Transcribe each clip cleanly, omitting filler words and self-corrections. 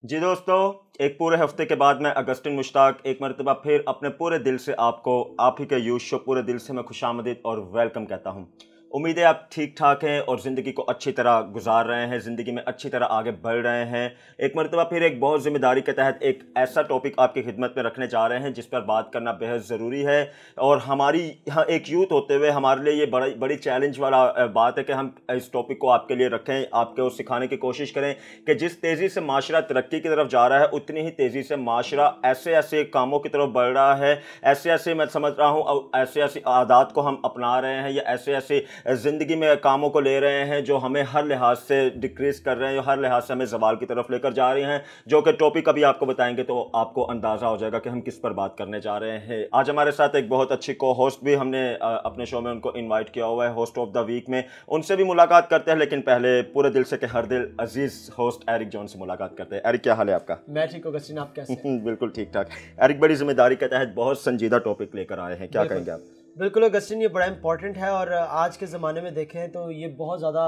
जी दोस्तों, एक पूरे हफ्ते के बाद मैं अगस्टिन मुश्ताक एक मरतबा फिर अपने पूरे दिल से आपको आप ही के यूथ शो पूरे दिल से मैं खुशामदीद और वेलकम कहता हूं। उम्मीद है आप ठीक ठाक हैं और ज़िंदगी को अच्छी तरह गुजार रहे हैं, ज़िंदगी में अच्छी तरह आगे बढ़ रहे हैं। एक मरतबा फिर एक बहुत ज़िम्मेदारी के तहत एक ऐसा टॉपिक आपकी खिदमत में रखने जा रहे हैं जिस पर बात करना बेहद ज़रूरी है। और हमारी यहाँ एक यूथ होते हुए हमारे लिए ये बड़ी बड़ी चैलेंज वाला बात है कि हम इस टॉपिक को आपके लिए रखें, आपको सिखाने की कोशिश करें कि जिस तेज़ी से माशरा तरक्की की तरफ जा रहा है उतनी ही तेज़ी से माशरा ऐसे ऐसे कामों की तरफ बढ़ रहा है, ऐसे ऐसे मैं समझ रहा हूँ ऐसे ऐसी आदत को हम अपना रहे हैं या ऐसे ऐसे ज़िंदगी में कामों को ले रहे हैं जो हमें हर लिहाज से डिक्रीज़ कर रहे हैं, हर लिहाज से हमें ज़वाल की तरफ लेकर जा रहे हैं, जो कि टॉपिक अभी आपको बताएंगे तो आपको अंदाज़ा हो जाएगा कि हम किस पर बात करने जा रहे हैं। आज हमारे साथ एक बहुत अच्छी को होस्ट भी हमने अपने शो में उनको इन्वाइट किया हुआ है, होस्ट ऑफ द वीक में। उनसे भी मुलाकात करते हैं, लेकिन पहले पूरे दिल से के हर दिल अजीज़ होस्ट एरिक जॉन से मुलाकात करते हैं। एरिक, क्या हाल है आपका? मैं ठीक हूँ अगस्टिन, आप कैसे हैं? बिल्कुल ठीक ठाक। एरिक बड़ी जिम्मेदारी के तहत बहुत संजीदा टॉपिक लेकर आए हैं, क्या कहेंगे आप? बिल्कुल अगस्टिन, ये बड़ा इंपॉर्टेंट है और आज के ज़माने में देखें तो ये बहुत ज़्यादा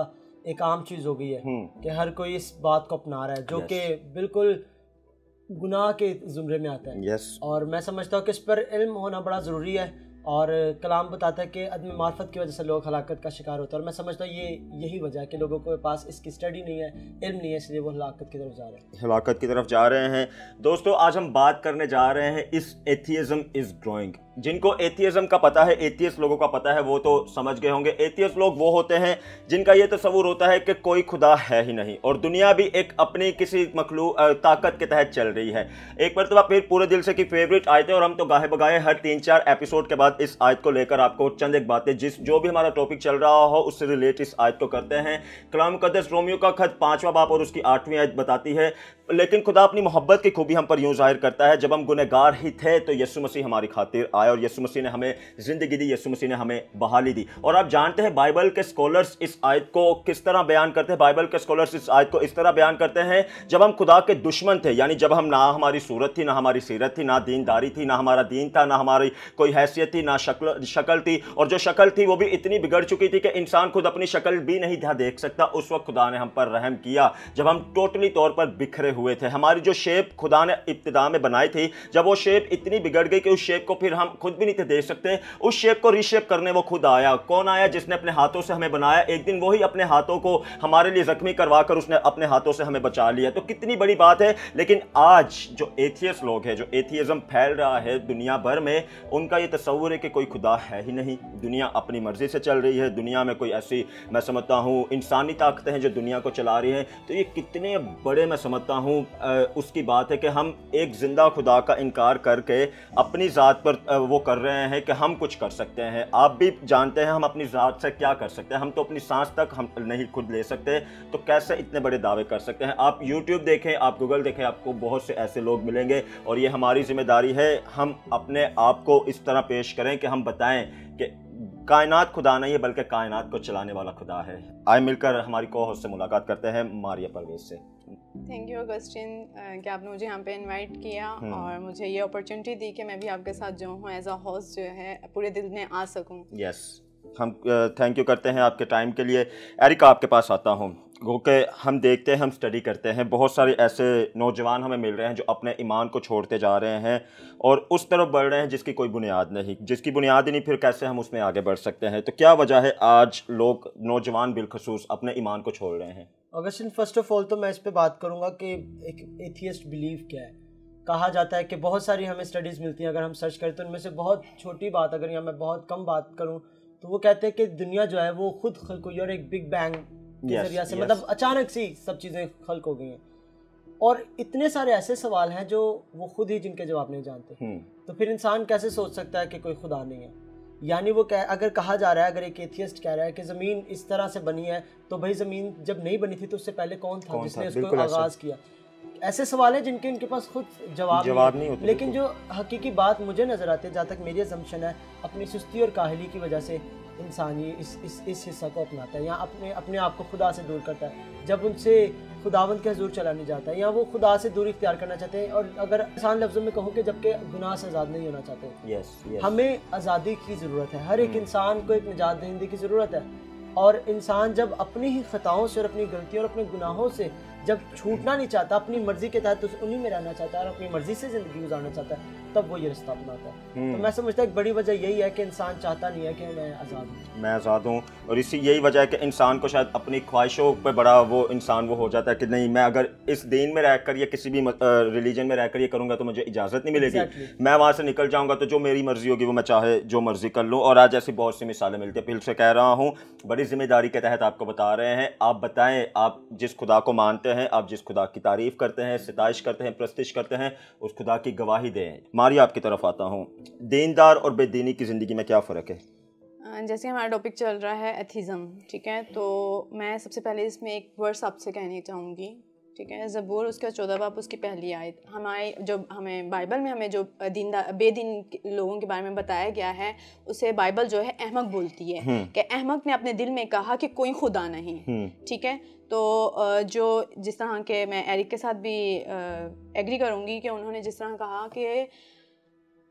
एक आम चीज़ हो गई है कि हर कोई इस बात को अपना रहा है जो कि बिल्कुल गुनाह के ज़ुमरे में आता है। और मैं समझता हूँ कि इस पर इल्म होना बड़ा ज़रूरी है और कलाम बताता है कि अदम मार्फत की वजह से लोग हलाकत का शिकार होता है। और मैं समझता हूँ यही वजह है कि लोगों के पास इसकी स्टडी नहीं है, इल्म नहीं है, इसलिए वो हलाकत की तरफ जा रहे हैं। हलाकत की तरफ जा रहे हैं। दोस्तों, आज हम बात करने जा रहे हैं इस एथियज़म इज़ ग्रोइंग। जिनको एथियज़म का पता है, एथियस्ट लोगों का पता है, वो तो समझ गए होंगे। एथियस्ट लोग वो होते हैं जिनका ये तस्वुर होता है कि कोई खुदा है ही नहीं और दुनिया भी एक अपनी किसी मखलूक ताकत के तहत चल रही है। एक मरतबा फिर पूरे दिल से की फेवरेट आयतें, और हम तो गाहे बगाए हर 3-4 एपिसोड के बाद इस आयत को लेकर आपको चंद एक बातें जो भी हमारा टॉपिक चल रहा हो उससे रिलेट इस आयत को करते हैं। कलाम मुक़द्दस रोमियो का खत 5वां बाब और उसकी 8वीं आयत बताती है, लेकिन खुदा अपनी मोहब्बत की खूबी हम पर यूं जाहिर करता है, जब हम गुनहगार ही थे तो यीशु मसीह हमारी खातिर आए और यीशु मसीह ने हमें जिंदगी दी, यीशु मसीह ने हमें बहाली दी। और आप जानते हैं बाइबल के स्कॉलर्स इस आयत को किस तरह बयान करते हैं? बाइबल के स्कॉलर्स इस आयत को इस तरह बयान करते हैं, जब हम खुदा के दुश्मन थे, यानी जब हम ना हमारी सूरत थी, ना हमारी सीरत थी, ना दीनदारी थी, ना हमारा दीन था, ना हमारी कोई हैसियत थी, ना शक्ल थी, और जो शक्ल थी वो भी इतनी बिगड़ चुकी थी कि इंसान खुद अपनी शक्ल भी नहीं था देख सकता। उस वक्त खुदा ने हम पर रहम किया जब हम टोटली तौर पर बिखरे हुए थे। हमारी जो शेप खुदा ने इब्तिदा में बनाई थी, जब वो शेप इतनी बिगड़ गई कि उस शेप को फिर हम खुद भी नहीं थे देख सकते, उस शेप को रीशेप करने वो खुद आया। कौन आया? जिसने अपने हाथों से हमें बनाया। एक दिन वही अपने हाथों को हमारे लिए जख्मी करवाकर उसने अपने हाथों से हमें बचा लिया। तो कितनी बड़ी बात है। लेकिन आज जो एथियस्ट लोग हैं, जो एथियज्म फैल रहा है दुनिया भर में, उनका ये तस्वुर है कि कोई खुदा है ही नहीं, दुनिया अपनी मर्जी से चल रही है, दुनिया में कोई ऐसी मैं समझता हूँ इंसानी ताकतें हैं जो दुनिया को चला रही हैं। तो ये कितने बड़े मैं समझता हूँ उसकी बात है कि हम एक जिंदा खुदा का इनकार करके अपनी ज़ात पर वो कर रहे हैं कि हम कुछ कर सकते हैं। आप भी जानते हैं हम अपनी ज़ात से क्या कर सकते हैं, हम तो अपनी सांस तक हम नहीं खुद ले सकते, तो कैसे इतने बड़े दावे कर सकते हैं? आप यूट्यूब देखें, आप गूगल देखें, आपको बहुत से ऐसे लोग मिलेंगे और ये हमारी जिम्मेदारी है हम अपने आप को इस तरह पेश करें कि हम बताएं कि कायनात खुदा नहीं है बल्कि कायनात को चलाने वाला खुदा है। आए मिलकर हमारी को होस्ट से मुलाकात करते हैं, मारिया परवेज से। थैंक यू अगस्टिन कि आपने मुझे यहाँ पे इनवाइट किया और मुझे ये अपॉर्चुनिटी दी कि मैं भी आपके साथ जो हूँ एज अ होस्ट जो है पूरे दिल में आ सकूँ। यस, हम थैंक यू करते हैं आपके टाइम के लिए। एरिका, आपके पास आता हूँ क्योंकि हम देखते हैं, हम स्टडी करते हैं, बहुत सारे ऐसे नौजवान हमें मिल रहे हैं जो अपने ईमान को छोड़ते जा रहे हैं और उस तरफ बढ़ रहे हैं जिसकी कोई बुनियाद नहीं, जिसकी बुनियाद ही नहीं, फिर कैसे हम उसमें आगे बढ़ सकते हैं? तो क्या वजह है आज लोग, नौजवान बिलखसूस, अपने ईमान को छोड़ रहे हैं? अगस्टिन, फर्स्ट ऑफ ऑल तो मैं इस पे बात करूँगा कि एक एथियस्ट बिलीव क्या है। कहा जाता है कि बहुत सारी हमें स्टडीज़ मिलती हैं, अगर हम सर्च करें तो उनमें से बहुत छोटी बात, अगर यहाँ मैं बहुत कम बात करूँ तो वो कहते हैं कि दुनिया जो है वो खुद खल्क हुई और एक बिग बैंग के जरिए से मतलब अचानक से सब चीज़ें खल्क हो गई हैं। और इतने सारे ऐसे सवाल हैं जो वो खुद ही जिनके जवाब नहीं जानते। तो फिर इंसान कैसे सोच सकता है कि कोई खुदा नहीं है? यानी वो अगर कहा जा रहा है, अगर एक एथियस्ट कह रहा है कि ज़मीन इस तरह से बनी है, तो भाई ज़मीन जब नहीं बनी थी तो उससे पहले कौन था जिसने उसको आगाज़ किया? ऐसे सवाल हैं जिनके उनके पास खुद जवाब नहीं होते। लेकिन जो हकीकी बात मुझे नज़र आती है, जहाँ तक मेरी असम्पशन है, अपनी सुस्ती और काहली की वजह से इंसान ये इस हिस्सा को अपनाता है या अपने आप को खुदा से दूर करता है। जब उनसे खुदावंद के हजूर चला नहीं जाता है या वो खुदा से दूरी इख्तियार करना चाहते हैं, और अगर आसान लफ्ज़ों में कहूँ कि जबकि गुनाह से आज़ाद नहीं होना चाहते। yes. हमें आज़ादी की ज़रूरत है, हर एक इंसान को एक निजात दहिंदे की ज़रूरत है। और इंसान जब अपनी ही खताओं से और अपनी गलतियों और अपने गुनाहों से जब छूटना नहीं चाहता, अपनी मर्जी के तहत उन्हीं में रहना चाहता है और अपनी मर्जी से ज़िंदगी गुजारना चाहता है, तब वो ये रास्ता अपनाता है। तो मैं समझता हूँ एक बड़ी वजह यही है कि इंसान चाहता नहीं है कि मैं आज़ाद हूँ, मैं आज़ाद हूँ। और इसी यही वजह है कि इंसान को शायद अपनी ख्वाहिशों पर बड़ा वो इंसान वो हो जाता है कि नहीं, मैं अगर इस दीन में रहकर या किसी भी रिलीजन में रहकर ये करूँगा तो मुझे इजाज़त नहीं मिलेगी। मैं वहाँ से निकल जाऊँगा तो जो मेरी मर्जी होगी वो मैं चाहे जो मर्जी कर लूँ। और आज ऐसी बहुत सी मिसालें मिलती हैं। फिर से कह रहा हूँ, बड़ी जिम्मेदारी के तहत आपको बता रहे हैं। आप बताएं, आप जिस खुदा को मानते हैं, आप जिस खुदा की तारीफ़ करते हैं, सिताइश करते हैं, प्रस्तिश करते हैं, उस खुदा की गवाही दें। मारिया, आपकी तरफ आता हूँ। दीनदार और बेदीनी की ज़िंदगी में क्या फ़र्क है? जैसे हमारा टॉपिक चल रहा है एथिज़म, ठीक है, तो मैं सबसे पहले इसमें एक वर्स आपसे कहना चाहूँगी, ठीक है। ज़बूर उसका 14 बाब उसकी पहली आयत, हमारे जो हमें बाइबल में हमें जो बेदीन लोगों के बारे में बताया गया है, उसे बाइबल जो है अहमक बोलती है कि अहमक ने अपने दिल में कहा कि कोई खुदा नहीं, ठीक है। तो जो जिस तरह के मैं एरिक के साथ भी एग्री करूँगी कि उन्होंने जिस तरह कहा कि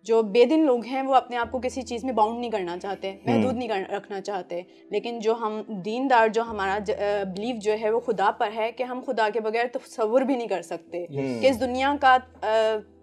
जो बेदीन लोग हैं वो अपने आप को किसी चीज़ में बाउंड नहीं करना चाहते, महदूद नहीं रखना चाहते, लेकिन जो हम दीनदार, जो हमारा बिलीव जो है वो खुदा पर है कि हम खुदा के बगैर तसव्वुर भी नहीं कर सकते कि इस दुनिया का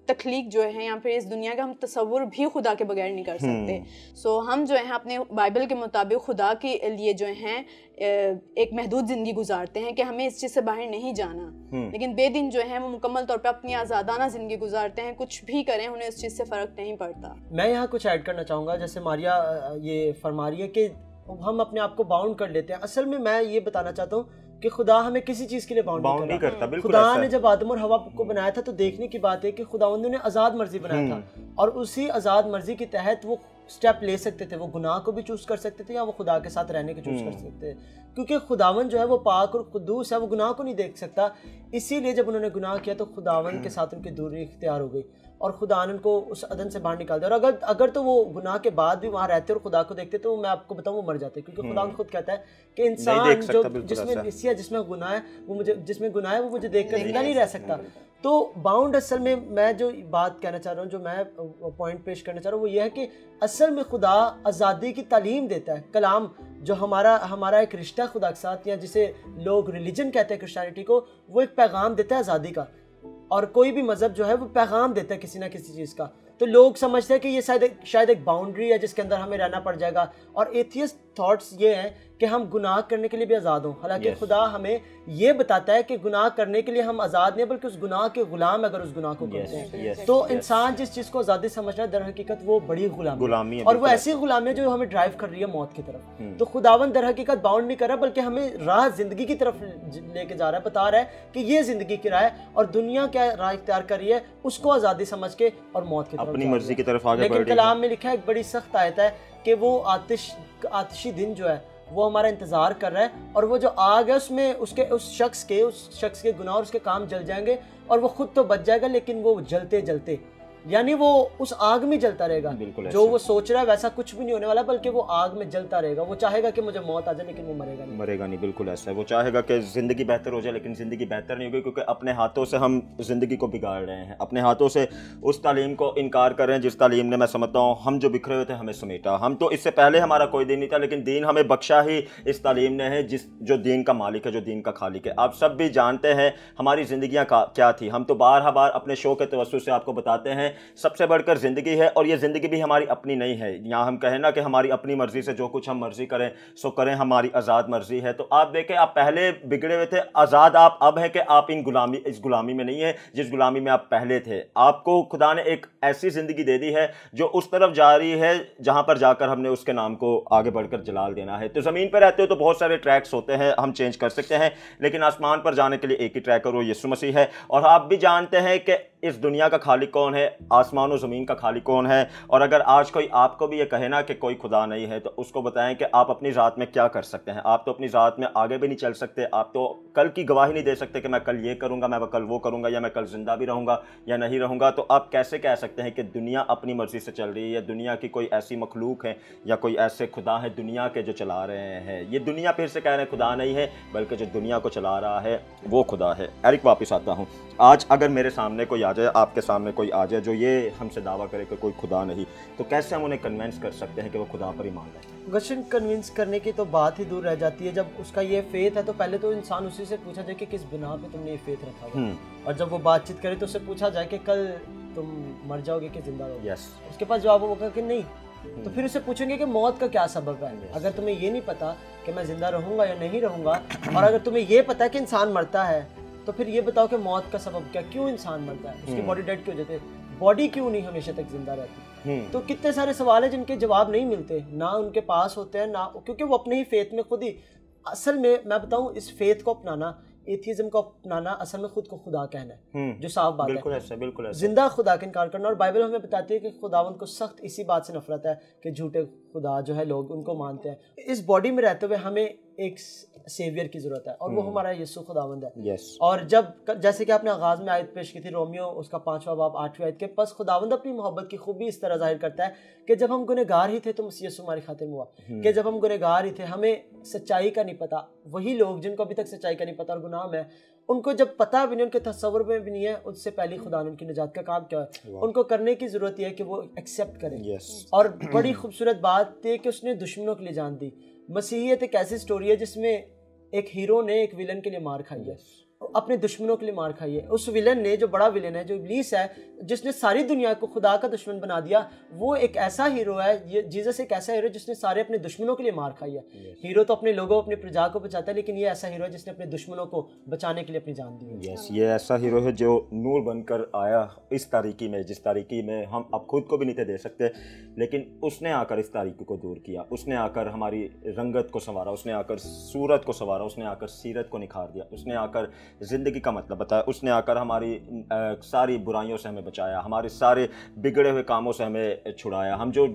तख्लीक जो है या फिर इस दुनिया का हम तसव्वुर भी खुदा के बगैर नहीं कर सकते। सो हम जो है अपने बाइबल के मुताबिक खुदा के लिए जो हैं एक महदूद ज़िंदगी गुजारते हैं कि हमें इस चीज़ से बाहर नहीं जाना, लेकिन बेदीन जो है वो मुकम्मल तौर पे अपनी आज़ादाना ज़िंदगी गुजारते हैं, कुछ भी करें उन्हें इस चीज़ से फ़र्क नहीं पड़ता। मैं यहाँ कुछ ऐड करना चाहूँगा। जैसे मारिया ये फरमा रही है कि हम अपने आप को बाउंड कर लेते हैं, असल में मैं ये बताना चाहता हूँ कि खुदा हमें किसी चीज़ के लिए बाउंड नहीं करता। खुदा ने जब आदम और हवा को बनाया था तो देखने की बात है कि खुदावंद ने आज़ाद मर्जी बनाया था और उसी आज़ाद मर्जी के तहत वो स्टेप ले सकते थे। वो गुनाह को भी चूज़ कर सकते थे या वो खुदा के साथ रहने को चूज़ कर सकते थे, क्योंकि खुदावन जो है वो पाक और कुद्दूस है, वो गुनाह को नहीं देख सकता। इसीलिए जब उन्होंने गुनाह किया तो खुदावन के साथ उनकी दूरी इख्तियार हो गई और खुदा ने उनको उस अदन से बाहर निकाल दिया। और अगर तो वो गुनाह के बाद भी वहाँ रहते और खुदा को देखते तो मैं आपको बताऊँ वो मर जाते, क्योंकि खुदा खुद कहता है कि इंसान जो जिसमें गुनाह है वो मुझे देखकर जिंदा नहीं रह सकता। तो बाउंड असल में मैं जो बात कहना चाह रहा हूँ, जो मैं पॉइंट पेश करना चाह रहा हूँ वो ये है कि असल में खुदा आज़ादी की तालीम देता है। कलाम जो हमारा एक रिश्ता खुदा के साथ, या जिसे लोग रिलीजन कहते हैं क्रिश्चियनिटी को, वो एक पैगाम देता है आज़ादी का। और कोई भी मज़हब जो है वो पैगाम देता है किसी ना किसी चीज़ का। तो लोग समझते हैं कि ये शायद एक बाउंड्री है जिसके अंदर हमें रहना पड़ जाएगा। और एथियस्ट थॉट्स ये हैं कि हम गुनाह करने के लिए भी आज़ाद हों, हालांकि खुदा हमें ये बताता है कि गुनाह करने के लिए हम आज़ाद नहीं बल्कि उस गुनाह के गुलाम अगर उस गुनाह को करते हैं। तो इंसान जिस चीज़ को आज़ादी समझ रहा है, दर हकीकत वो बड़ी गुलामी है, और वो ऐसी गुलामी है जो हमें ड्राइव कर रही है मौत की तरफ। तो खुदावन दर हकीकत बाउंड नहीं कर रहा बल्कि हमें राह जिंदगी की तरफ लेके जा रहा है, बता रहा है कि ये जिंदगी की राह है और दुनिया क्या राह इख्तियार कर रही है उसको आज़ादी समझ के और मौत की तरफ अपनी मर्जी की तरफ आगे बढ़ रही है। लेकिन कलाम में लिखा है, एक बड़ी सख्त आयत है कि वो आतिशी दिन जो है वो हमारा इंतज़ार कर रहा है, और वो जो आग है उसमें उस शख्स के गुनाह और उसके काम जल जाएंगे और वो खुद तो बच जाएगा लेकिन वो जलते जलते, यानी वो उस आग में जलता रहेगा। जो वो सोच रहा है वैसा कुछ भी नहीं होने वाला, बल्कि वो आग में जलता रहेगा। वो चाहेगा कि मुझे मौत आ जाए लेकिन वो मरेगा नहीं। बिल्कुल ऐसा है। वो चाहेगा कि ज़िंदगी बेहतर हो जाए लेकिन ज़िंदगी बेहतर नहीं होगी, क्योंकि अपने हाथों से हम ज़िंदगी को बिगाड़ रहे हैं, अपने हाथों से उस तालीम को इनकार कर रहे हैं जिस तालीम ने, मैं समझता हूँ, हम जो बिखरे हुए थे हमें समेटा। हम तो इससे पहले हमारा कोई दीन नहीं था, लेकिन दीन हमें बख्शा ही इस तालीम ने है जो दीन का मालिक है, जो दीन का खालिक है। आप सब भी जानते हैं हमारी ज़िंदगियाँ क्या थी। हम तो बार अपने शो के तवज्जुह से आपको बताते हैं, सबसे बढ़कर ज़िंदगी है, और ये ज़िंदगी भी हमारी अपनी नहीं है। यहाँ हम कहें ना कि हमारी अपनी मर्ज़ी से जो कुछ हम मर्ज़ी करें सो करें, हमारी आज़ाद मर्ज़ी है। तो आप देखें, आप पहले बिगड़े हुए थे, आज़ाद आप अब है कि आप इस गुलामी में नहीं है जिस गुलामी में आप पहले थे। आपको खुदा ने एक ऐसी ज़िंदगी दे दी है जो उस तरफ जा रही है जहाँ पर जाकर हमने उसके नाम को आगे बढ़कर जलाल देना है। तो ज़मीन पर रहते हो तो बहुत सारे ट्रैक्स होते हैं, हम चेंज कर सकते हैं, लेकिन आसमान पर जाने के लिए एक ही ट्रैक है, वो यीशु मसीह है। और आप भी जानते हैं कि इस दुनिया का खालिक कौन है, आसमान और ज़मीन का खालिक कौन है। और अगर आज कोई आपको भी ये कहे ना कि कोई खुदा नहीं है, तो उसको बताएं कि आप अपनी ज़ात में क्या कर सकते हैं। आप तो अपनी ज़ात में आगे भी नहीं चल सकते, आप तो कल की गवाही नहीं दे सकते कि मैं कल ये करूँगा, मैं कल वो करूँगा, या मैं कल जिंदा भी रहूँगा या नहीं रहूँगा। तो आप कैसे कह सकते हैं कि दुनिया अपनी मर्ज़ी से चल रही है, दुनिया की कोई ऐसी मखलूक है या कोई ऐसे खुदा है दुनिया के जो चला रहे हैं। ये दुनिया फिर से कह रहे हैं खुदा नहीं है, बल्कि जो दुनिया को चला रहा है वो खुदा है। एरिक, वापस आता हूँ। आज अगर मेरे सामने कोई जाए, आपके सामने कोई आ जाए जो ये हमसे दावा करे कि कोई खुदा नहीं, तो कैसे हम उन्हें कन्विंस कर सकते हैं कि वो खुदा पर ईमान लाएं? क्वेश्चन कन्विंस करने की तो बात ही दूर रह जाती है। जब उसका ये फेथ है तो पहले तो इंसान उसी से पूछा जाए कि किस बिना पे तुमने ये फेथ रखा हुआ, और जब वो बातचीत करे तो उससे पूछा जाए कि कल तुम मर जाओगे कि जिंदा रहोगे। उसके पास जवाब होगा कि नहीं, तो फिर उससे पूछेंगे कि मौत का क्या सबब है। अगर तुम्हें ये नहीं पता कि मैं जिंदा रहूंगा या नहीं रहूंगा, और अगर तुम्हें ये पता है कि इंसान मरता है, तो फिर ये बताओ कि मौत का सबब क्या, क्यों इंसान मरता है, उसकी बॉडी डेड क्यों हो जाती है, बॉडी क्यों नहीं हमेशा तक जिंदा रहती। तो कितने सारे सवाल हैं जिनके जवाब नहीं मिलते, ना उनके पास होते हैं, ना क्योंकि वो अपने ही फेथ में खुद ही, असल में मैं बताऊं, इस फेथ को अपनाना, एथियज्म को अपनाना, असल में खुद को खुदा कहना है, जो साफ बात बिल्कुल है। ऐसा, बिल्कुल ऐसा। जिंदा खुदा का इनकार करना। और बाइबल हमें बताती है कि खुदावंद को सख्त इसी बात से नफरत है कि झूठे खुदा जो है लोग उनको मानते हैं। इस बॉडी में रहते हुए हमें एक सेवियर की जरूरत है, और वो हमारा यीशु खुदावंद है। और जब, जैसे कि आपने आगाज में आयत पेश की थी, रोमियो उसका 5वां बाब 8वीं आयत के, बस खुदावंद अपनी मोहब्बत की खूबी इस तरह जाहिर करता है कि जब हम गुनहगार ही थे तो मसीह यीशु हमारी खातिर हुआ, कि जब हम गुनहगार ही थे, हमें सच्चाई का नहीं पता, वही लोग जिनको अभी तक सच्चाई का नहीं पता और गुनाह में, उनको जब पता भी नहीं, उनके तस्वुर में भी नहीं है, उससे पहले खुदा ने उनकी निजात का काम क्या है, उनको करने की जरूरत है कि वो एक्सेप्ट करें। और बड़ी खूबसूरत बात है कि उसने दुश्मनों के लिए जान दी। मसीहियत एक ऐसी स्टोरी है जिसमें एक हीरो ने एक विलन के लिए मार खाई है, अपने दुश्मनों के लिए मार खाई है। उस विलन ने, जो बड़ा विलन है, जो इब्लीस है, जिसने सारी दुनिया को खुदा का दुश्मन बना दिया, वो एक ऐसा हीरो है, ये जीसस एक ऐसा हीरो जिसने सारे अपने दुश्मनों के लिए मार खाई है। हीरो तो अपने लोगों, अपनी प्रजा को बचाता है, लेकिन ये ऐसा हीरो है जिसने अपने दुश्मनों को बचाने के लिए अपनी जान दी है। ये ऐसा हीरो है जो नूर बनकर आया इस तारीकी में, जिस तारीकी में हम अब खुद को भी नहीं थे दे सकते, लेकिन उसने आकर इस तारीकी को दूर किया, उसने आकर हमारी रंगत को संवारा, उसने आकर सूरत को संवारा, उसने आकर सीरत को निखार दिया, उसने आकर ज़िंदगी का मतलब बताया, उसने आकर हमारी सारी बुराइयों से हमें बचाया, हमारे सारे बिगड़े हुए कामों से हमें छुड़ाया। हम जो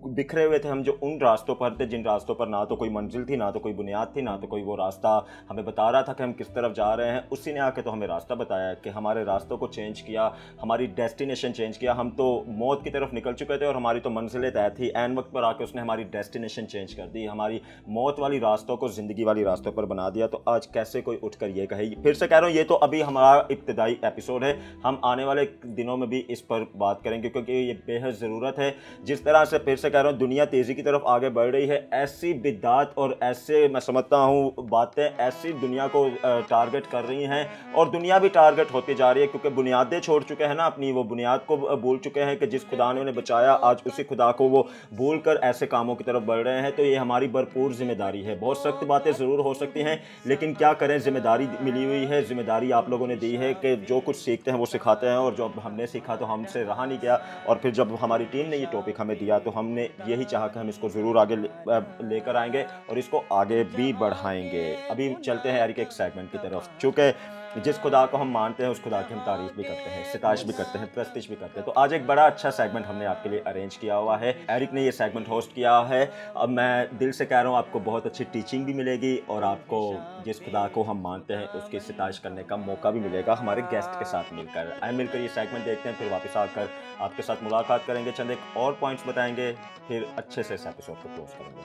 बिखरे हुए थे, हम जो उन रास्तों पर थे जिन रास्तों पर ना तो कोई मंजिल थी, ना तो कोई बुनियाद थी, ना तो कोई वो रास्ता हमें बता रहा था कि हम किस तरफ जा रहे हैं, उसी ने आके तो हमें रास्ता बताया, कि हमारे रास्तों को चेंज किया, हमारी डेस्टिनेशन चेंज किया। हम तो मौत की तरफ निकल चुके थे और हमारी तो मंजिलें तय थी, ऐन वक्त पर आके उसने हमारी डेस्टिनेशन चेंज कर दी, हमारी मौत वाली रास्तों को ज़िंदगी वाली रास्तों पर बना दिया। तो आज कैसे कोई उठकर ये कहे, फिर से कह रहा हूँ, ये तो अभी हमारा इब्तिदाई एपिसोड है, हम आने वाले दिनों में भी इस पर बात करेंगे, क्योंकि ये बेहद ज़रूरत है। जिस तरह से, फिर से कह रहा हूँ, दुनिया तेज़ी की तरफ आगे बढ़ रही है, ऐसी बिदात और ऐसे, मैं समझता हूँ, बातें ऐसी दुनिया को टारगेट कर रही हैं, और दुनिया भी टारगेट होती जा रही है, क्योंकि बुनियादें छोड़ चुके हैं ना अपनी, वो बुनियाद को भूल चुके हैं कि जिस खुदा ने उन्हें बचाया, आज उसी खुदा को वो भूल कर ऐसे कामों की तरफ बढ़ रहे हैं। तो ये हमारी भरपूर जिम्मेदारी है। बहुत सख्त बातें ज़रूर हो सकती हैं, लेकिन क्या करें, जिम्मेदारी मिली हुई है, जिम्मेदारी आप लोगों ने दी है कि जो कुछ सीखते हैं वो सिखाते हैं, और जो हमने सीखा तो हमसे रहा नहीं गया, और फिर जब हमारी टीम ने ये टॉपिक हमें दिया तो हमने यही चाहा कि हम इसको ज़रूर आगे लेकर आएंगे और इसको आगे भी बढ़ाएंगे। अभी चलते हैं एरिक एक सेगमेंट की तरफ। चूँकि जिस खुदा को हम मानते हैं उस खुदा की हम तारीफ़ भी करते हैं, सिताइश भी करते हैं, प्रस्तिश भी करते हैं। तो आज एक बड़ा अच्छा सेगमेंट हमने आपके लिए अरेंज किया हुआ है, एरिक ने ये सेगमेंट होस्ट किया है। अब मैं दिल से कह रहा हूँ, आपको बहुत अच्छी टीचिंग भी मिलेगी, और आपको जिस खुदा को हम मानते हैं उसकी सिताइश करने का मौका भी मिलेगा हमारे गेस्ट के साथ मिलकर। आए मिलकर ये सेगमेंट देखते हैं, फिर वापस आकर आपके साथ मुलाकात करेंगे, चंद एक और पॉइंट्स बताएंगे, फिर अच्छे से इस एपिसोड को क्लोज करेंगे।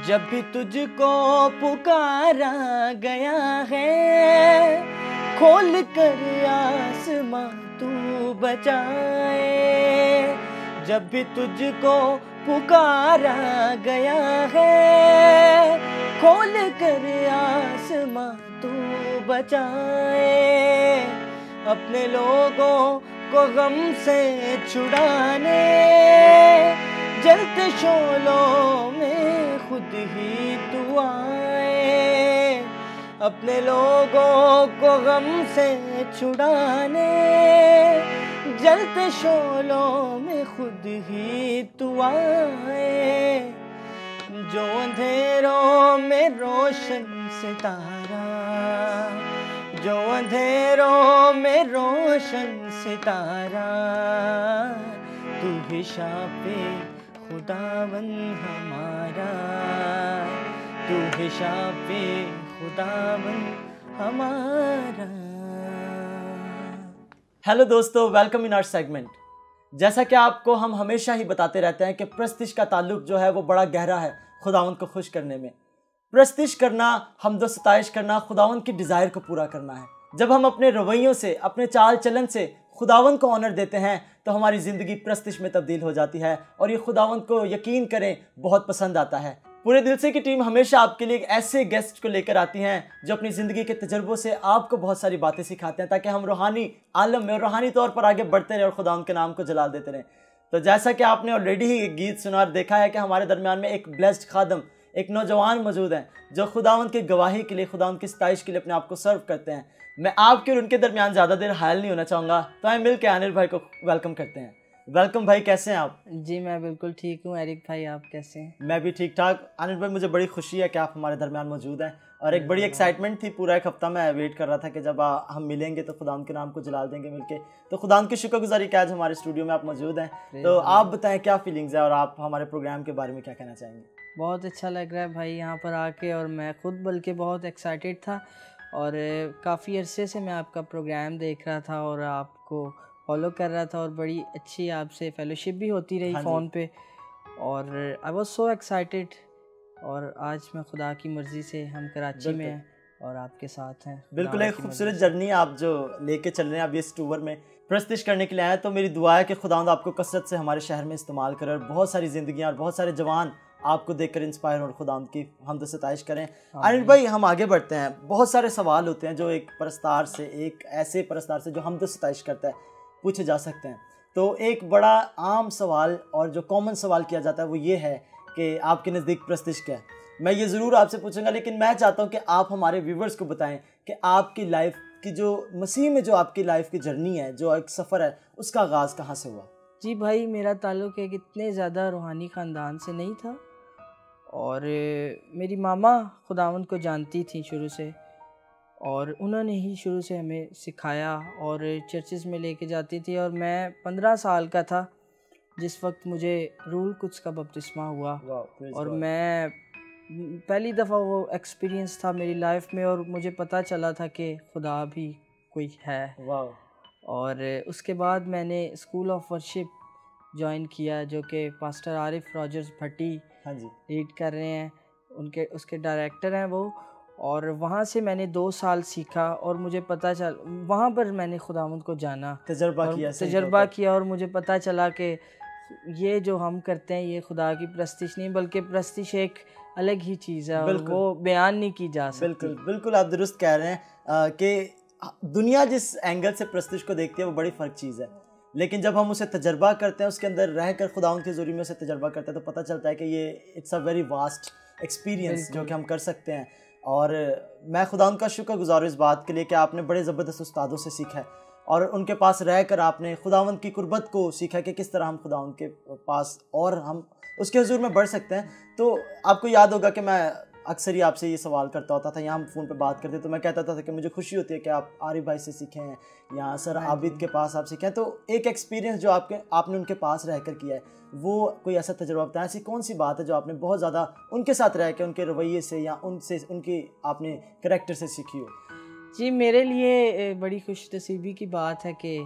जब भी तुझको पुकारा गया है, खोल कर आसमां तू बचाए। जब भी तुझको पुकारा गया है, खोल कर आसमां तू बचाए। अपने लोगों को गम से छुड़ाने, जलते शोलों में खुद ही तू आए। अपने लोगों को गम से छुड़ाने, जलते शोलों में खुद ही तू आए। जो अंधेरों में रोशन सितारा, जो अंधेरों में रोशन सितारा, तू ही शाफे खुदावन हमारा, तू है शाफे खुदावन हमारा। हेलो दोस्तों, वेलकम इन आवर सेगमेंट। जैसा कि आपको हम हमेशा ही बताते रहते हैं कि प्रस्तिश का ताल्लुक जो है वो बड़ा गहरा है खुदावन को खुश करने में। प्रस्तिश करना, हमदो सताइश करना, खुदावन की डिज़ायर को पूरा करना है। जब हम अपने रवैयों से, अपने चाल चलन से खुदावंद को ऑनर देते हैं तो हमारी ज़िंदगी प्रस्तिश में तब्दील हो जाती है और ये खुदावंद को यकीन करें बहुत पसंद आता है। पूरे दिल से की टीम हमेशा आपके लिए एक ऐसे गेस्ट को लेकर आती हैं जो अपनी ज़िंदगी के तजुर्बों से आपको बहुत सारी बातें सिखाते हैं ताकि हम रूहानी आलम में और रूहानी तौर पर आगे बढ़ते रहें और खुदावंद के नाम को जलाल देते रहें। तो जैसा कि आपने ऑलरेडी ही एक गीत सुना और देखा है कि हमारे दरमियान में एक ब्लेस्ड खादम, एक नौजवान मौजूद हैं जो खुदावंद की गवाही के लिए, खुदावंद की सताइश के लिए अपने आप को सर्व करते हैं। मैं आपके और उनके दरमियान ज़्यादा देर हायल नहीं होना चाहूँगा, तो आइए मिल के अनिल भाई को वेलकम करते हैं। वेलकम भाई, कैसे हैं आप? जी मैं बिल्कुल ठीक हूँ। एरिक भाई आप कैसे हैं? मैं भी ठीक ठाक। अनिल भाई, मुझे बड़ी खुशी है कि आप हमारे दरमियान मौजूद हैं और एक बड़ी एक्साइटमेंट थी। पूरा एक हफ्ता मैं वेट कर रहा था कि जब हम मिलेंगे तो खुदावंद के नाम को जलाल देंगे मिलके। तो खुदावंद की शुक्रगुजारी कि आज हमारे स्टूडियो में आप मौजूद हैं। तो आप बताएं क्या फीलिंग्स है और आप हमारे प्रोग्राम के बारे में क्या कहना चाहेंगे? बहुत अच्छा लग रहा है भाई यहाँ पर आके, और मैं खुद बल्कि बहुत एक्साइटेड था और काफ़ी अरसे से मैं आपका प्रोग्राम देख रहा था और आपको फॉलो कर रहा था और बड़ी अच्छी आपसे फेलोशिप भी होती रही फ़ोन पे, और आई वॉज सो एक्साइटेड। और आज मैं खुदा की मर्ज़ी से हम कराची में हैं और आपके साथ हैं। बिल्कुल एक खूबसूरत जर्नी आप जो लेके चल रहे हैं अब इस टूर में प्रस्तिश करने के लिए आए। तो मेरी दुआ है कि खुदावंद आपको कसरत से हमारे शहर में इस्तेमाल करे और बहुत सारी ज़िंदगियाँ और बहुत सारे जवान आपको देखकर इंस्पायर और खुदावंद की हमद सताइश करें। अनिल भाई, हम आगे बढ़ते हैं। बहुत सारे सवाल होते हैं जो एक परस्तार से, एक ऐसे परस्तार से जो हमद सताइश करता है, पूछे जा सकते हैं। तो एक बड़ा आम सवाल और जो कॉमन सवाल किया जाता है वो ये है कि आपके नज़दीक प्रस्तिश क्या है। मैं ये ज़रूर आपसे पूछूंगा, लेकिन मैं चाहता हूँ कि आप हमारे व्यूवर्स को बताएं कि आपकी लाइफ की जो मसीह में जो आपकी लाइफ की जर्नी है, जो एक सफ़र है, उसका आगाज़ कहाँ से हुआ? जी भाई, मेरा ताल्लुक़ एक इतने ज़्यादा रूहानी ख़ानदान से नहीं था और मेरी मामा खुदावंद को जानती थी शुरू से, और उन्होंने ही शुरू से हमें सिखाया और चर्चेज़ में लेके जाती थी। और मैं 15 साल का था जिस वक्त मुझे रूह कुद्स का बपतिस्मा हुआ और मैं पहली दफ़ा वो एक्सपीरियंस था मेरी लाइफ में और मुझे पता चला था कि खुदा भी कोई है। और उसके बाद मैंने स्कूल ऑफ वर्शिप ज्वाइन किया जो कि पास्टर आरिफ रॉजर्स भट्टी लीड कर रहे हैं, उसके डायरेक्टर हैं वो। और वहाँ से मैंने 2 साल सीखा और मुझे पता चल, वहाँ पर मैंने खुदावंद को जाना, तजर्बा किया और मुझे पता चला कि ये जो हम करते हैं ये खुदा की प्रस्तिश नहीं बल्कि प्रस्तिश एक अलग ही चीज़ है और वो बयान नहीं की जा सकती। बिल्कुल आप दुरुस्त कह रहे हैं कि दुनिया जिस एंगल से प्रस्तिश को देखती है वो बड़ी फ़र्क चीज़ है, लेकिन जब हम उसे तजर्बा करते हैं, उसके अंदर रह कर खुदावंद के ज़रिए में उसे तजर्बा करते हैं, तो पता चलता है कि ये it's a very vast experience जो कि हम कर सकते हैं। और मैं खुदावंद का शुक्रगुज़ार हूँ इस बात के लिए कि आपने बड़े ज़बरदस्त उस्तादों से सीखा है और उनके पास रह कर आपने खुदावंद की कुर्बत को सीखा कि किस तरह हम खुदावंद के पास और हम उसके हुजूर में बढ़ सकते हैं। तो आपको याद होगा कि मैं अक्सर ही आपसे ये सवाल करता होता था, यहाँ हम फ़ोन पे बात करते तो मैं कहता था कि मुझे खुशी होती है कि आप आरिफ भाई से सीखे हैं या सर आबिद के पास आप सीखे हैं। तो एक एक्सपीरियंस जो आपने उनके पास रह कर किया है, वो कोई ऐसा तजुर्बा बताया, ऐसी कौन सी बात है जो आपने बहुत ज़्यादा उनके साथ रह के, उनके रवैये से या उनसे, उनकी आपने करैक्टर से सीखी हो? जी, मेरे लिए बड़ी खुशनसीबी की बात है कि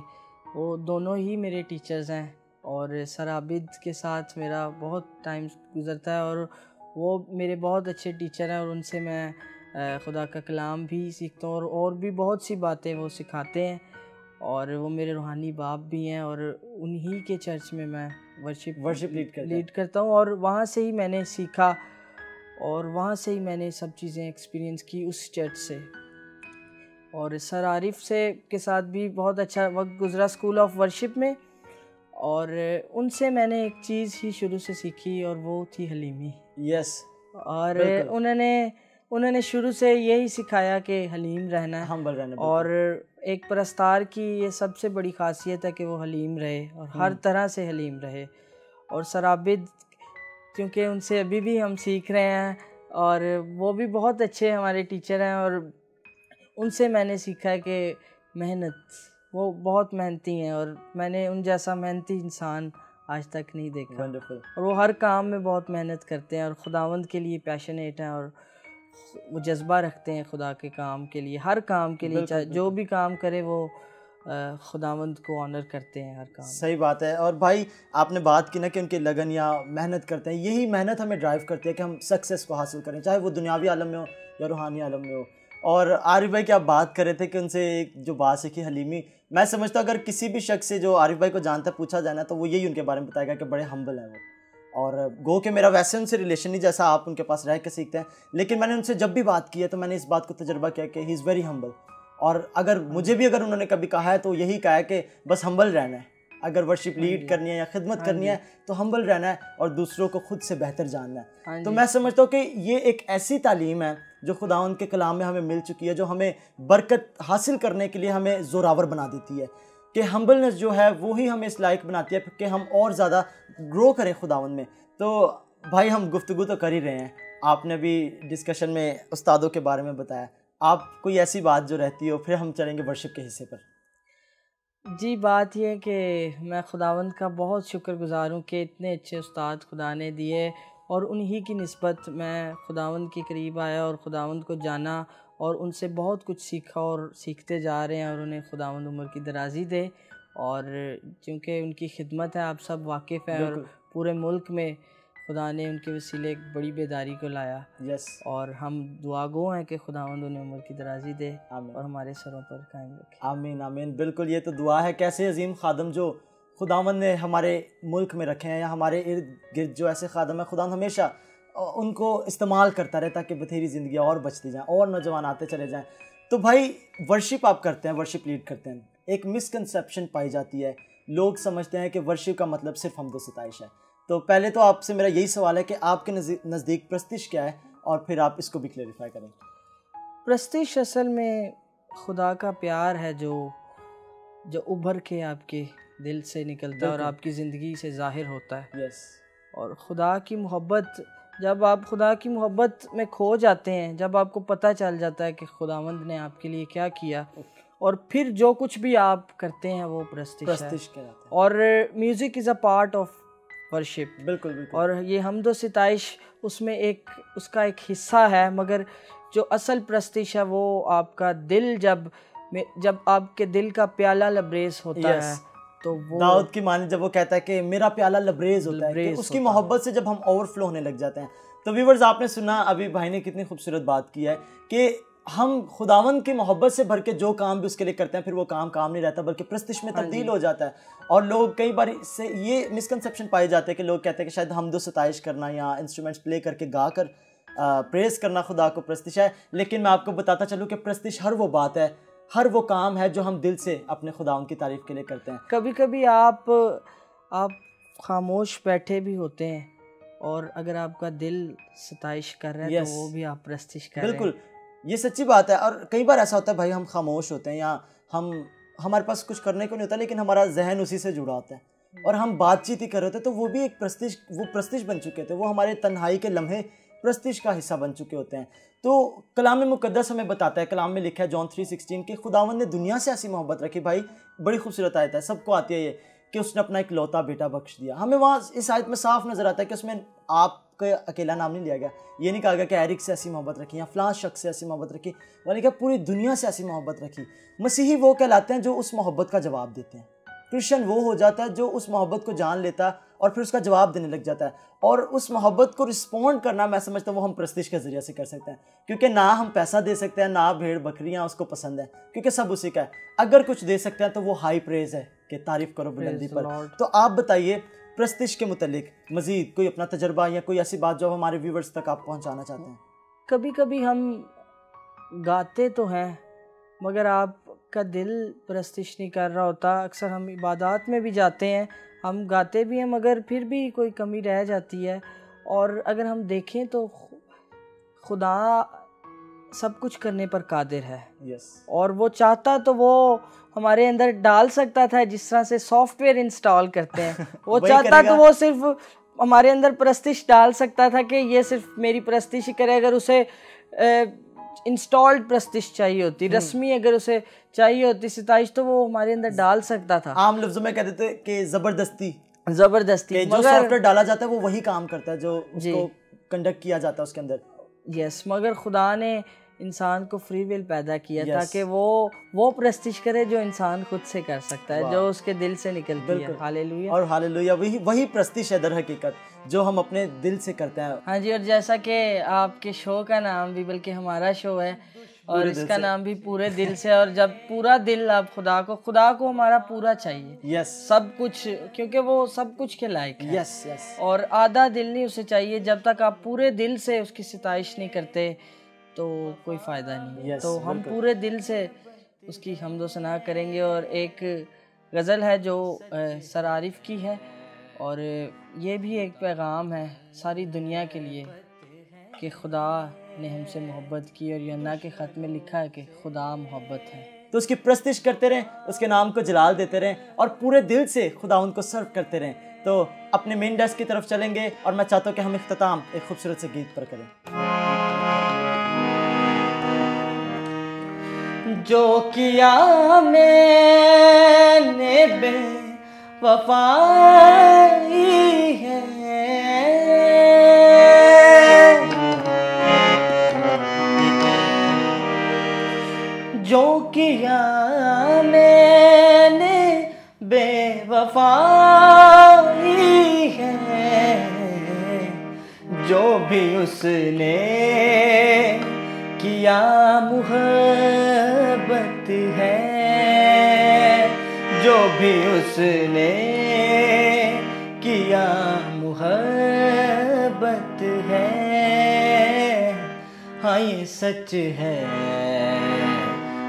वो दोनों ही मेरे टीचर्स हैं और सर आबिद के साथ मेरा बहुत टाइम गुज़रता है और वो मेरे बहुत अच्छे टीचर हैं और उनसे मैं खुदा का कलाम भी सीखता हूँ और भी बहुत सी बातें वो सिखाते हैं और वो मेरे रूहानी बाप भी हैं और उन्हीं के चर्च में मैं वर्शिप लीड करता हूँ और वहाँ से ही मैंने सीखा और वहाँ से ही मैंने सब चीज़ें एक्सपीरियंस की उस चर्च से। और सर आरिफ से के साथ भी बहुत अच्छा वक्त गुज़रा स्कूल ऑफ वर्शिप में और उनसे मैंने एक चीज़ ही शुरू से सीखी और वो थी हलीमी। और उन्होंने शुरू से यही सिखाया कि हलीम रहना है, हम्बल रहना। और एक परस्तार की ये सबसे बड़ी खासियत है कि वो हलीम रहे और हर तरह से हलीम रहे। और सर आबिद, क्योंकि उनसे अभी भी हम सीख रहे हैं और वो भी बहुत अच्छे हमारे टीचर हैं और उनसे मैंने सीखा है कि मेहनत, वो बहुत मेहनती हैं और मैंने उन जैसा मेहनती इंसान आज तक नहीं देखा। और वो हर काम में बहुत मेहनत करते हैं और खुदावंद के लिए पैशनेट हैं और वो जज्बा रखते हैं खुदा के काम के लिए, हर काम के लिए, चाहे जो भी काम करे वो खुदावंद को ऑनर करते हैं हर काम। सही बात है। और भाई आपने बात की ना कि उनके लगन या मेहनत करते हैं, यही मेहनत हमें ड्राइव करती है कि हम सक्सेस को हासिल करें, चाहे वो दुनियावी आलम में हो या रूहानी आलम में हो। और आरिफ भाई की आप बात कर रहे थे कि उनसे एक जो बात सीखी हलीमी, मैं समझता हूँ अगर किसी भी शख्स से जो आरिफ भाई को जानता पूछा जाना तो वो यही उनके बारे में बताएगा कि बड़े हम्बल हैं वो। और गो कि मेरा वैसे उनसे रिलेशन नहीं जैसा आप उनके पास रह के सीखते हैं, लेकिन मैंने उनसे जब भी बात की है तो मैंने इस बात को तजर्बा किया कि ही इज़ वेरी हम्बल। और अगर मुझे भी अगर उन्होंने कभी कहा है तो यही कहा है कि बस हम्बल रहना है, अगर वर्शिप लीड करनी है या खिदमत करनी है तो हम्बल रहना है और दूसरों को खुद से बेहतर जानना है। तो मैं समझता हूँ कि ये एक ऐसी तालीम है जो खुदावंद के कलाम में हमें मिल चुकी है, जो हमें बरकत हासिल करने के लिए हमें ज़ोरावर बना देती है कि हम्बलनेस जो है वो ही हमें इस लायक बनाती है कि हम और ज़्यादा ग्रो करें खुदावंद में। तो भाई हम गुफ्तगू तो कर ही रहे हैं, आपने भी डिस्कशन में उस्तादों के बारे में बताया, आप कोई ऐसी बात जो रहती हो, फिर हम चलेंगे वर्शिप के हिस्से पर। जी, बात यह है कि मैं खुदावंद का बहुत शुक्रगुज़ार हूँ कि इतने अच्छे उस्ताद खुदा ने दिए और उन्हीं की निस्बत मैं खुदावंद के करीब आया और खुदावंद को जाना और उनसे बहुत कुछ सीखा और सीखते जा रहे हैं। और उन्हें खुदावंद उम्र की दराज़ी दे, और चूँकि उनकी खिदमत है, आप सब वाकिफ़ हैं, और पूरे मुल्क में खुदा ने उनके वसीले एक बड़ी बेदारी को लाया। और हम दुआगो हैं कि खुदावंद उन्हें उम्र की दराज़ी दे और हमारे सरों पर कायम रखे। आमीन आमीन। बिल्कुल, ये तो दुआ है। कैसे अजीम खादम जो खुदावंद ने हमारे मुल्क में रखे हैं या हमारे इर्द गिर्द जो ऐसे खादम हैं, खुदावंद हमेशा उनको इस्तेमाल करता रहे ताकि बथेरी ज़िंदगी और बचती जाएँ और नौजवान आते चले जाएँ। तो भाई वर्शिप आप करते हैं, वर्शिप लीड करते हैं, एक मिसकंसेप्शन पाई जाती है, लोग समझते हैं कि वर्शिप का मतलब सिर्फ हम्द व सिताइश है। तो पहले तो आपसे मेरा यही सवाल है कि आपके नज़दीक प्रस्तिश क्या है, और फिर आप इसको भी क्लेरिफाई करें। प्रस्तिश असल में खुदा का प्यार है जो उभर के आपके दिल से निकलता है और आपकी ज़िंदगी से ज़ाहिर होता है। और खुदा की मोहब्बत, जब आप खुदा की मोहब्बत में खो जाते हैं, जब आपको पता चल जाता है कि खुदावंद ने आपके लिए क्या किया, और फिर जो कुछ भी आप करते हैं वो प्रस्तिश है। और music is a part of worship. बिल्कुल बिल्कुल। और ये हम्द व सिताइश उसमें उसका एक हिस्सा है, मगर जो असल प्रस्तिश है वो आपका दिल, जब आपके दिल का प्याला लबरेज होता है, तो वो दाऊद की माने जब वो कहता है कि मेरा प्याला लबरेज होता है, कि उसकी मोहब्बत से जब हम ओवरफ्लो होने लग जाते हैं। तो व्यूअर्स, आपने सुना अभी भाई ने कितनी खूबसूरत बात की है कि हम खुदावंद की मोहब्बत से भर के जो काम भी उसके लिए करते हैं, फिर वो काम नहीं रहता बल्कि प्रस्तिश में तब्दील हो जाता है। और लोग कई बार से ये मिसकंसेप्शन पाए जाते हैं कि लोग कहते हैं कि शायद हम्द व सिताइश करना या इंस्ट्रूमेंट्स प्ले करके गा कर प्रेस करना खुदा को प्रस्तिश है। लेकिन मैं आपको बताता चलूँ कि प्रस्तिश हर वो बात है, हर वो काम है जो हम दिल से अपने खुदावंद की तारीफ़ के लिए करते हैं। कभी कभी आप खामोश बैठे भी होते हैं, और अगर आपका दिल सिताइश कर रहा है तो वो भी आप प्रस्तिश कर रहे हैं। बिल्कुल, ये सच्ची बात है। और कई बार ऐसा होता है भाई, हम खामोश होते हैं या हमारे पास कुछ करने को नहीं होता, लेकिन हमारा जहन उसी से जुड़ा होता है और हम बातचीत ही कर रहे होते, तो वो भी एक प्रस्तिश बन चुके थे, वो हमारे तन्हाई के लम्हे प्रस्तिश का हिस्सा बन चुके होते हैं। तो कलाम मुकद्दस हमें बताता है, कलाम में लिखा है जॉन 3:16 कि खुदावंद ने दुनिया से ऐसी मोहब्बत रखी। भाई बड़ी खूबसूरत आयत है, सबको आती है ये, कि उसने अपना एक लौता बेटा बख्श दिया। हमें वहाँ इस आयत में साफ नज़र आता है कि उसमें आपका अकेला नाम नहीं लिया गया, ये नहीं कहा गया कि एरिक से ऐसी मोहब्बत रखी या फलां शख्स से ऐसी मोहब्बत रखी, बल्कि क्या पूरी दुनिया से ऐसी मोहब्बत रखी। मसीही वो कहलाते हैं जो उस मोहब्बत का जवाब देते हैं। क्रिश्चियन वो हो जाता है जो उस मोहब्बत को जान लेता है और फिर उसका जवाब देने लग जाता है। और उस मोहब्बत को रिस्पॉन्ड करना, मैं समझता हूँ वो हम प्रस्तिश के ज़रिए से कर सकते हैं, क्योंकि ना हम पैसा दे सकते हैं, ना भेड़ बकरियाँ उसको पसंद है, क्योंकि सब उसी का है। अगर कुछ दे सकते हैं तो वो हाई प्रेज है कि तारीफ़ करो बुलंदी पर। तो आप बताइए प्रस्तिश के मुतालिक मज़ीद कोई अपना तजर्बा या कोई ऐसी बात जो हमारे व्यूवर्स तक आप पहुँचाना चाहते हैं। कभी कभी हम गाते तो हैं मगर आपका दिल प्रस्तिश नहीं कर रहा होता। अक्सर हम इबादत में भी जाते हैं, हम गाते भी हैं, मगर फिर भी कोई कमी रह जाती है। और अगर हम देखें तो खुदा सब कुछ करने पर कादिर है। और वो चाहता तो वो हमारे अंदर डाल सकता था, जिस तरह से सॉफ्टवेयर इंस्टॉल करते हैं वो चाहता तो वो सिर्फ हमारे अंदर प्रस्तिश डाल सकता था कि ये सिर्फ मेरी प्रस्तिश ही करे। अगर उसे इंस्टॉल्ड प्रस्तिश चाहिए होती, रस्मी अगर उसे चाहिए होती सिताइश, तो वो हमारे अंदर डाल सकता था। आम लफ्जों में कहते थे कि ज़बरदस्ती जो सॉफ्टवेयर डाला जाता है वो वही काम करता है जो उसको कंडक्ट किया जाता है उसके अंदर। यस, मगर खुदा ने इंसान को फ्री विल पैदा किया ताकि वो प्रस्तिश करे जो इंसान खुद से कर सकता है, जो उसके दिल से निकलती है। हालेलुया। और हालेलुया वही प्रस्तिश है दर हकीकत जो हम अपने दिल से करते हैं। हाँ जी, और जैसा कि आपके शो का नाम भी, बल्कि हमारा शो है, और इसका नाम भी पूरे दिल से। और जब पूरा दिल आप खुदा को हमारा पूरा चाहिए, यस, सब कुछ, क्योंकि वो सब कुछ के लायक है। Yes yes. और आधा दिल नहीं उसे चाहिए। जब तक आप पूरे दिल से उसकी सिताइश नहीं करते तो कोई फ़ायदा नहीं है। तो हम पूरे दिल से उसकी हम्दो सना करेंगे। और एक गज़ल है जो सर आरिफ की है, और ये भी एक पैगाम है सारी दुनिया के लिए कि खुदा ने हमसे मोहब्बत की, और यन्ना के ख़त में लिखा है कि खुदा मोहब्बत है। तो उसकी प्रस्तिश करते रहें, उसके नाम को जलाल देते रहें और पूरे दिल से खुदा उनको सर्व करते रहें। तो अपने मेन डेस्क की तरफ चलेंगे और मैं चाहता हूँ कि हम इख्तिताम एक खूबसूरत से गीत पर करें। जो किया मैंने बेवफाई है, जो किया मैंने बेवफाई है, जो भी उसने किया मुहब्बत है, जो भी उसने किया मुहब्बत है। हाँ ये सच है,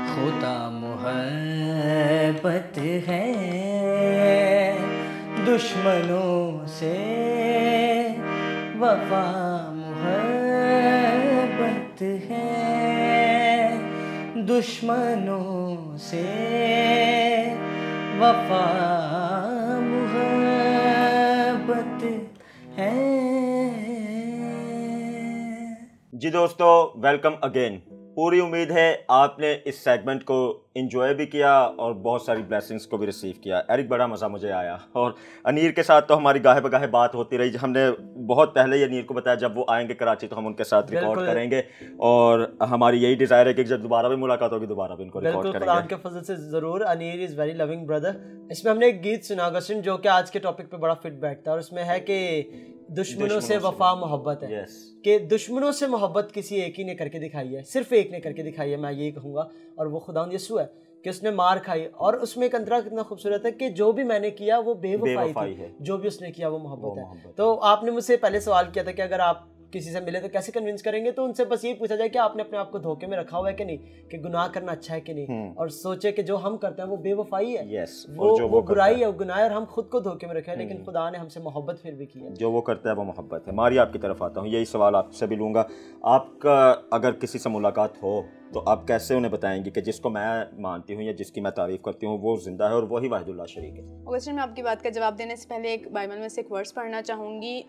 खुदा मुहब्बत है। दुश्मनों से वफा मुहब्बत है, दुश्मनों से वफा मुहब्बत है। जी दोस्तों, वेलकम अगेन। पूरी उम्मीद है आपने इस सेगमेंट को एंजॉय भी किया और बहुत सारी ब्लेसिंग्स को भी रिसीव किया। एरिक, बड़ा मज़ा मुझे आया, और अनीर के साथ तो हमारी गाहे बगाहे बात होती रही। हमने बहुत पहले ही अनीर को बताया जब वो आएंगे कराची तो हम उनके साथ रिकॉर्ड करेंगे, और हमारी यही डिज़ायर है कि जब दोबारा भी मुलाकात होगी दोबारा भी इनको रिकॉर्ड करेंगे। खुदा के फजल से ज़रूर। अनीर इज़ वेरी लविंग ब्रदर। इसमें हमने एक गीत सुना गस्टिन जो कि आज के टॉपिक पे बड़ा फिट बैठता है, और उसमें है कि दुश्मनों से वफा मोहब्बत है। कि दुश्मनों से मोहब्बत किसी एक ही ने करके दिखाई है, सिर्फ एक ने करके दिखाई है, मैं यही कहूँगा, और वो खुदावंद यीशु है कि उसने मार खाई। और उसमें एक अंतरा कितना खूबसूरत है कि जो भी मैंने किया वो बेवफाई थी, जो भी उसने किया वो मोहब्बत है। तो आपने मुझसे पहले सवाल किया था कि अगर आप किसी से मिले तो कैसे कन्विंस करेंगे, तो उनसे बस ये पूछा जाए कि आपने अपने आप को धोखे में रखा हुआ है कि नहीं, कि गुनाह करना अच्छा है कि नहीं, और सोचे कि जो हम करते हैं वो बेवफाई है, वो बुराई है, वो गुनाह है, और हम खुद को धोखे में रखे हैं, लेकिन खुदा ने हमसे मोहब्बत फिर भी की है। जो वो करता है वो मोहब्बत है। मारी, आपकी तरफ आता हूँ, यही सवाल आपसे भी लूँगा। आपका अगर किसी से मुलाकात हो तो आप कैसे उन्हें बताएंगे कि जिसको मैं मानती हूँ या जिसकी मैं तारीफ़ करती हूँ वो जिंदा है और वही वाहिदुल्लाह शरीक है? ऑगस्टिन, मैं आपकी बात का जवाब देने से पहले एक बाइबल में से एक वर्स पढ़ना चाहूँगी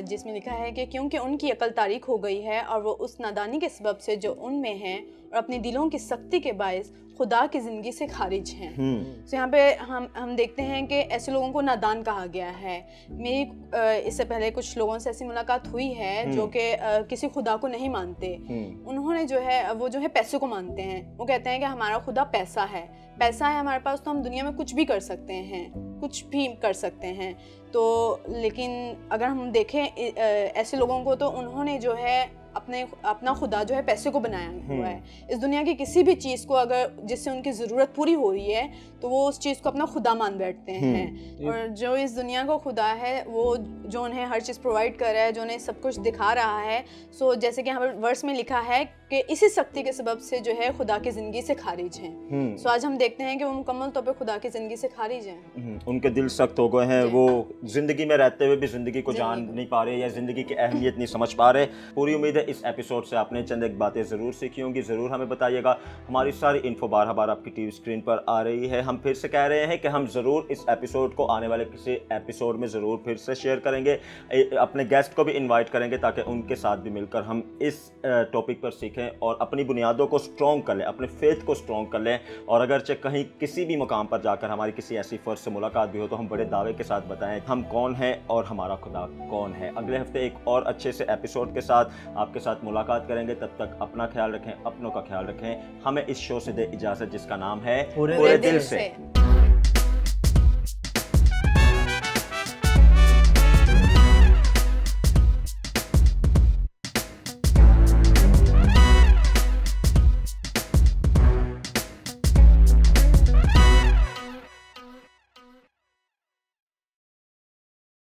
जिसमें लिखा है कि क्योंकि उनकी अकल तारीख हो गई है और वो उस नादानी के सबब से जो उनमें है और अपने दिलों की सख्ती के बायस खुदा की ज़िंदगी से खारिज हैं। तो यहाँ पे हम देखते हैं कि ऐसे लोगों को नादान कहा गया है। मेरी इससे पहले कुछ लोगों से ऐसी मुलाकात हुई है जो कि किसी खुदा को नहीं मानते। उन्होंने जो है पैसे को मानते हैं। वो कहते हैं कि हमारा खुदा पैसा है हमारे पास, तो हम दुनिया में कुछ भी कर सकते हैं, कुछ भी कर सकते हैं। तो लेकिन अगर हम देखें ऐसे लोगों को, तो उन्होंने जो है अपना खुदा जो है पैसे को बनाया हुआ है। इस दुनिया की किसी भी चीज़ को अगर जिससे उनकी ज़रूरत पूरी हो रही है तो वो उस चीज़ को अपना खुदा मान बैठते हैं। और जो इस दुनिया का खुदा है वो जो उन्हें हर चीज़ प्रोवाइड कर रहा है, जो उन्हें सब कुछ दिखा रहा है। सो जैसे कि यहाँ पर वर्स में लिखा है कि इसी शक्ति के सबब से जो है खुदा की ज़िंदगी से खारिज हैं। सो आज हम देखते हैं कि वो मुकम्मल तौर पर खुदा की ज़िंदगी से खारिज हैं। उनके दिल सख्त हो गए हैं, वो ज़िंदगी में रहते हुए भी ज़िंदगी को जान नहीं पा रहे या ज़िंदगी की अहमियत नहीं समझ पा रहे। पूरी उम्मीद है इस एपिसोड से आपने चंद एक बातें ज़रूर सीखी होंगी। ज़रूर हमें बताइएगा। हमारी सारी इन्फो बार बार आपकी टीवी स्क्रीन पर आ रही है। हम फिर से कह रहे हैं कि हम ज़रूर इस एपिसोड को आने वाले किसी एपिसोड में ज़रूर फिर से शेयर करेंगे, अपने गेस्ट को भी इन्वाइट करेंगे ताकि उनके साथ भी मिलकर हम इस टॉपिक पर सीखें और अपनी बुनियादों को स्ट्रॉन्ग कर लें, अपने फेथ को स्ट्रॉन्ग कर लें। और अगरचे कहीं किसी भी मुकाम पर जाकर हमारी किसी ऐसी फ़र्ज से मुलाकात भी हो तो हम बड़े दावे के साथ बताएं हम कौन हैं और हमारा खुदा कौन है। अगले हफ्ते एक और अच्छे से एपिसोड के साथ आपके साथ मुलाकात करेंगे। तब तक अपना ख्याल रखें, अपनों का ख्याल रखें। हमें इस शो से दे इजाज़त जिसका नाम है पूरे दिल से।